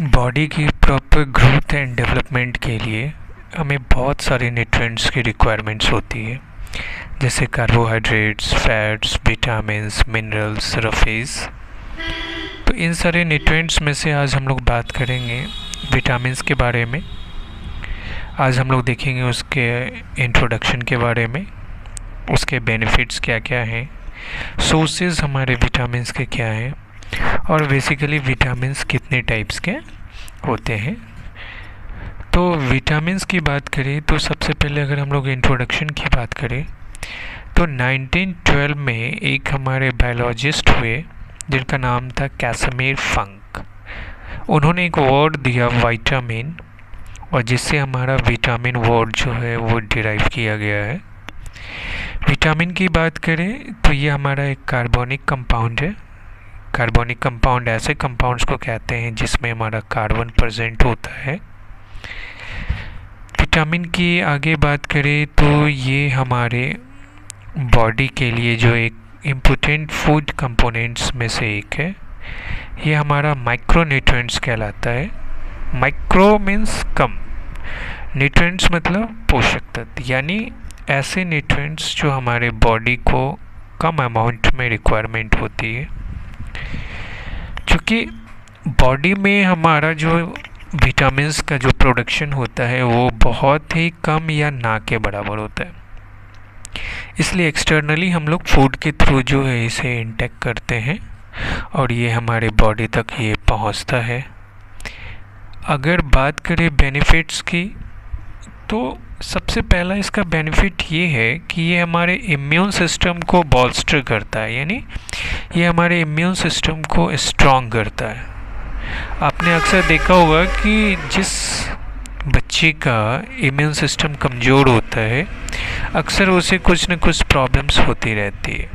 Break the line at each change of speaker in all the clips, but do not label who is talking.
Body की proper growth and development के लिए हमें बहुत सारे न्यूट्रिएंट्स की रिक्वायरमेंट्स होती है, जैसे carbohydrates, fats, vitamins, minerals, surface. तो इन सारे न्यूट्रिएंट्स में से आज हम लोग बात करेंगे विटामिन्स के बारे में। आज हम लोग देखेंगे उसके इंट्रोडक्शन के बारे में, उसके बेनिफिट्स क्या क्या हैं, सोर्सेज हमारे विटामिन्स के क्या हैं, और बेसिकली विटामिन्स कितने टाइप्स के होते हैं। तो विटामिन्स की बात करें तो सबसे पहले अगर हम लोग इंट्रोडक्शन की बात करें तो 1912 में एक हमारे बायोलॉजिस्ट हुए जिनका नाम था कैसिमिर फंक। उन्होंने एक वर्ड दिया विटामिन, और जिससे हमारा विटामिन वर्ड जो है वो डिराइव किया गया है। विटामिन की बात करें तो ये हमारा एक कार्बनिक कंपाउंड है। कार्बनिक कंपाउंड ऐसे कंपाउंड्स को कहते हैं जिसमें हमारा कार्बन प्रेजेंट होता है। विटामिन की आगे बात करें तो ये हमारे बॉडी के लिए जो एक इम्पोर्टेंट फूड कंपोनेंट्स में से एक है। ये हमारा माइक्रो न्यूट्रिएंट्स कहलाता है। माइक्रो मीन्स कम, न्यूट्रिएंट्स मतलब पोषक तत्व, यानी ऐसे न्यूट्रिएंट्स जो हमारे बॉडी को कम अमाउंट में रिक्वायरमेंट होती है। क्योंकि बॉडी में हमारा जो विटामिन्स का जो प्रोडक्शन होता है वो बहुत ही कम या ना के बराबर होता है, इसलिए एक्सटर्नली हम लोग फूड के थ्रू जो है इसे इंटेक करते हैं और ये हमारे बॉडी तक ये पहुंचता है। अगर बात करें बेनिफिट्स की तो सबसे पहला इसका बेनिफिट ये है कि ये हमारे इम्यून सिस्टम को बॉल्स्टर करता है, यानी ये हमारे इम्यून सिस्टम को स्ट्रॉन्ग करता है। आपने अक्सर देखा होगा कि जिस बच्चे का इम्यून सिस्टम कमज़ोर होता है अक्सर उसे कुछ न कुछ प्रॉब्लम्स होती रहती है।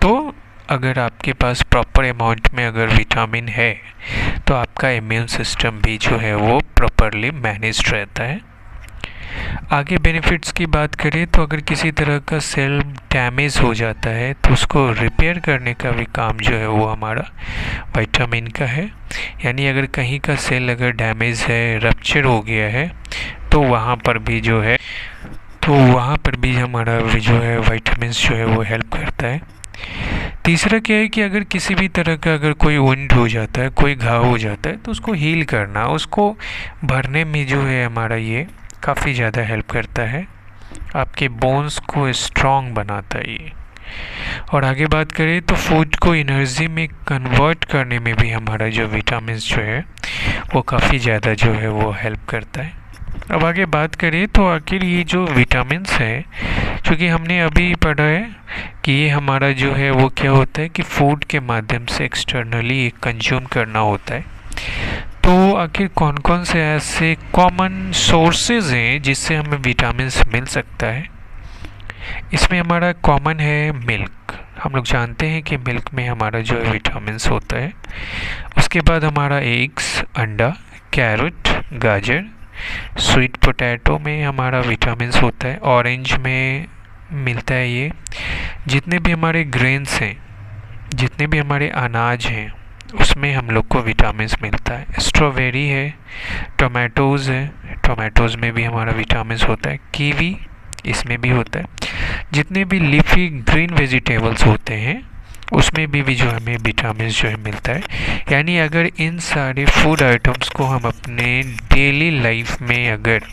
तो अगर आपके पास प्रॉपर अमाउंट में अगर विटामिन है तो आपका इम्यून सिस्टम भी जो है वो प्रॉपरली मैनेज्ड रहता है। आगे बेनिफिट्स की बात करें तो अगर किसी तरह का सेल डैमेज हो जाता है तो उसको रिपेयर करने का भी काम जो है वो हमारा विटामिन का है। यानी अगर कहीं का सेल अगर डैमेज है, रप्चर हो गया है, तो वहाँ पर भी हमारा जो है विटामिन्स जो है वो हेल्प करता है। तीसरा क्या है कि अगर किसी भी तरह का अगर कोई वुंड हो जाता है, कोई घाव हो जाता है, तो उसको हील करना, उसको भरने में जो है हमारा ये काफ़ी ज़्यादा हेल्प करता है। आपके बोन्स को स्ट्रॉन्ग बनाता है ये। और आगे बात करें तो फूड को एनर्जी में कन्वर्ट करने में भी हमारा जो विटामिन्स जो है वो काफ़ी ज़्यादा जो है वो हेल्प करता है। अब आगे बात करें तो आखिर ये जो विटामिन्स है, क्योंकि हमने अभी पढ़ा है कि ये हमारा जो है वो क्या होता है कि फूड के माध्यम से एक्सटर्नली कंज्यूम करना होता है। तो आखिर कौन कौन से ऐसे कॉमन सोर्सेज हैं जिससे हमें विटामिन्स मिल सकता है। इसमें हमारा कॉमन है मिल्क। हम लोग जानते हैं कि मिल्क में हमारा जो है विटामिन्स होता है। उसके बाद हमारा एग्स, अंडा, कैरेट, गाजर, स्वीट पोटैटो में हमारा विटामिन्स होता है। ऑरेंज में मिलता है ये। जितने भी हमारे ग्रेन्स हैं, जितने भी हमारे अनाज हैं, उसमें हम लोग को विटामिन्स मिलता है। स्ट्रॉबेरी है, टोमेटोज़ है, टोमेटोज़ में भी हमारा विटामिन्स होता है। कीवी, इसमें भी होता है। जितने भी लीफी ग्रीन वेजिटेबल्स होते हैं उसमें भी जो हमें विटामिन्स जो है मिलता है। यानी अगर इन सारे फूड आइटम्स को हम अपने डेली लाइफ में अगर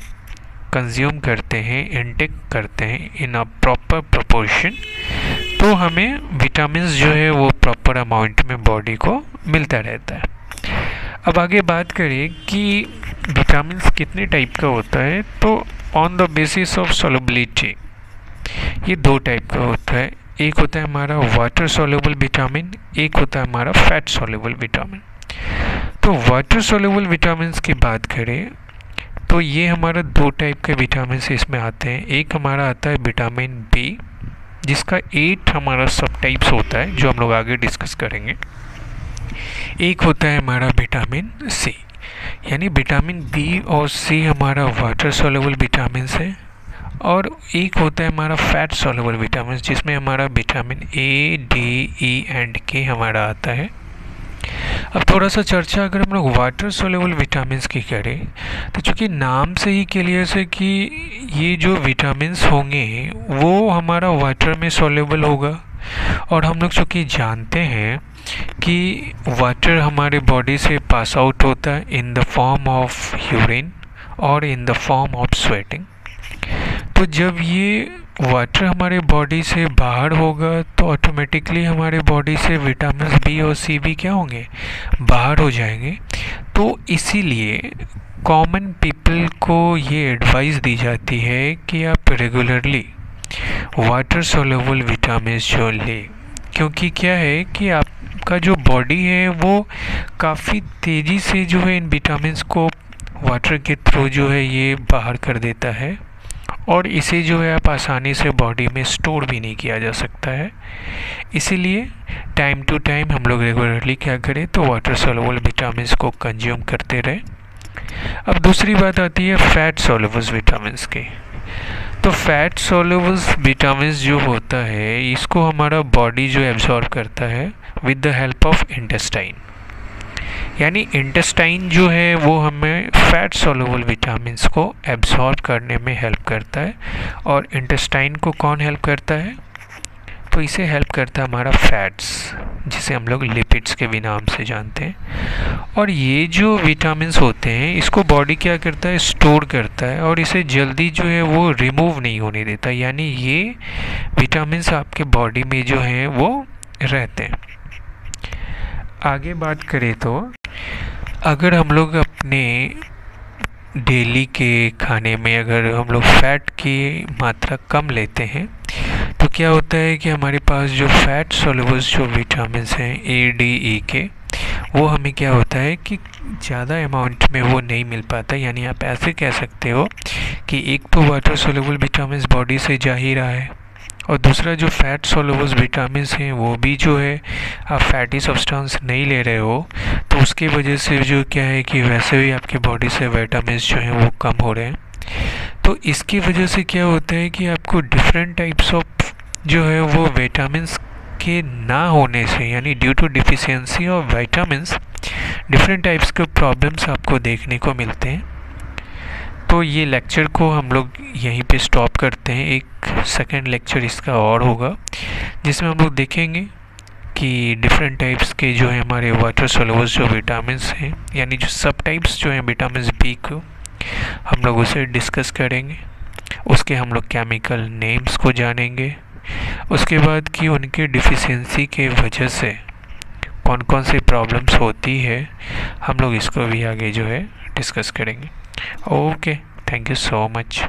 कंज्यूम करते हैं, इंटेक करते हैं इन अ प्रॉपर प्रोपोर्शन, तो हमें विटामिन्स जो है वो प्रॉपर अमाउंट में बॉडी को मिलता रहता है। अब आगे बात करें कि विटामिन्स कितने टाइप का होता है, तो on the basis of solubility ये दो टाइप का होता है। एक होता है हमारा वाटर सॉल्युबल विटामिन, एक होता है हमारा फैट सॉल्युबल विटामिन। तो वाटर सॉल्युबल विटामिन्स की बात करें तो ये हमारा दो टाइप के विटामिन इसमें आते हैं। एक हमारा आता है विटामिन बी, जिसका 8 हमारा सब टाइप्स होता है जो हम लोग आगे डिस्कस करेंगे। एक होता है हमारा विटामिन सी, यानी विटामिन बी और सी हमारा वाटर सॉल्युबल विटामिन है। और एक होता है हमारा फैट सॉल्युबल विटामिन, जिसमें हमारा vitamin A, D, E and के हमारा आता है। अब थोड़ा सा चर्चा अगर हम लोग वाटर सोल्यूबल विटामिन्स की करें, तो चूँकि नाम से ही क्लियर है कि ये जो विटामिन्स होंगे वो हमारा वाटर में सोल्यूबल होगा, और हम लोग चूँकि जानते हैं कि वाटर हमारे बॉडी से पास आउट होता है in the form of urine और in the form of sweating. तो जब ये वाटर हमारे बॉडी से बाहर होगा तो ऑटोमेटिकली हमारे बॉडी से विटामिन बी और सी भी क्या होंगे, बाहर हो जाएंगे। तो इसीलिए कॉमन पीपल को ये एडवाइस दी जाती है कि आप रेगुलरली वाटर सोल्यूबल विटामिन जो लें, क्योंकि क्या है कि आपका जो बॉडी है वो काफ़ी तेज़ी से जो है इन विटामिन्स को वाटर के थ्रू जो है ये बाहर कर देता है, और इसे जो है आप आसानी से बॉडी में स्टोर भी नहीं किया जा सकता है। इसीलिए टाइम टू टाइम हम लोग रेगुलरली क्या करें, तो वाटर सोल्यूबल विटामिन्स को कंज्यूम करते रहें। अब दूसरी बात आती है फैट सोल्यूबल विटामिन्स की। तो फैट सोल्यूबल विटामिन्स जो होता है इसको हमारा बॉडी जो एब्जॉर्ब करता है with the help of intestine, यानी इंटेस्टाइन जो है वो हमें फैट सोल्यूबल विटामिन्स को एब्जॉर्ब करने में हेल्प करता है। और इंटेस्टाइन को कौन हेल्प करता है, तो इसे हेल्प करता है हमारा फैट्स, जिसे हम लोग लिपिड्स के भी नाम से जानते हैं। और ये जो विटामिन्स होते हैं इसको बॉडी क्या करता है, स्टोर करता है, और इसे जल्दी जो है वो रिमूव नहीं होने देता, यानी ये विटामिन्स आपके बॉडी में जो हैं वो रहते हैं। आगे बात करें तो अगर हम लोग अपने डेली के खाने में अगर हम लोग फैट की मात्रा कम लेते हैं तो क्या होता है कि हमारे पास जो फैट सोल्यूबल जो विटामिन्स हैं ए डी ई के, वो हमें क्या होता है कि ज़्यादा अमाउंट में वो नहीं मिल पाता। यानी आप ऐसे कह सकते हो कि एक तो वाटर सोल्यूबल विटामिन्स बॉडी से जा ही रहा है, और दूसरा जो फैट सोल्यूबल विटामिन्स हैं वो भी जो है आप फैटी सब्सटेंस नहीं ले रहे हो, तो उसकी वजह से जो क्या है कि वैसे भी आपकी बॉडी से विटामिन्स जो हैं वो कम हो रहे हैं। तो इसकी वजह से क्या होता है कि आपको डिफरेंट टाइप्स ऑफ जो है वो विटामिन्स के ना होने से, यानी due to deficiency of vitamins, different types के प्रॉब्लम्स आपको देखने को मिलते हैं। तो ये लेक्चर को हम लोग यहीं पे स्टॉप करते हैं। एक सेकंड लेक्चर इसका और होगा जिसमें हम लोग देखेंगे कि डिफरेंट टाइप्स के जो है हमारे वाटर सोल्यूबल जो विटामिन्स हैं, यानी जो सब टाइप्स जो हैं विटामिन बी को, हम लोग उसे डिस्कस करेंगे। उसके हम लोग केमिकल नेम्स को जानेंगे। उसके बाद कि उनके डिफिशियंसी के वजह से कौन कौन सी प्रॉब्लम्स होती है, हम लोग इसको भी आगे जो है डिस्कस करेंगे। Okay, thank you so much.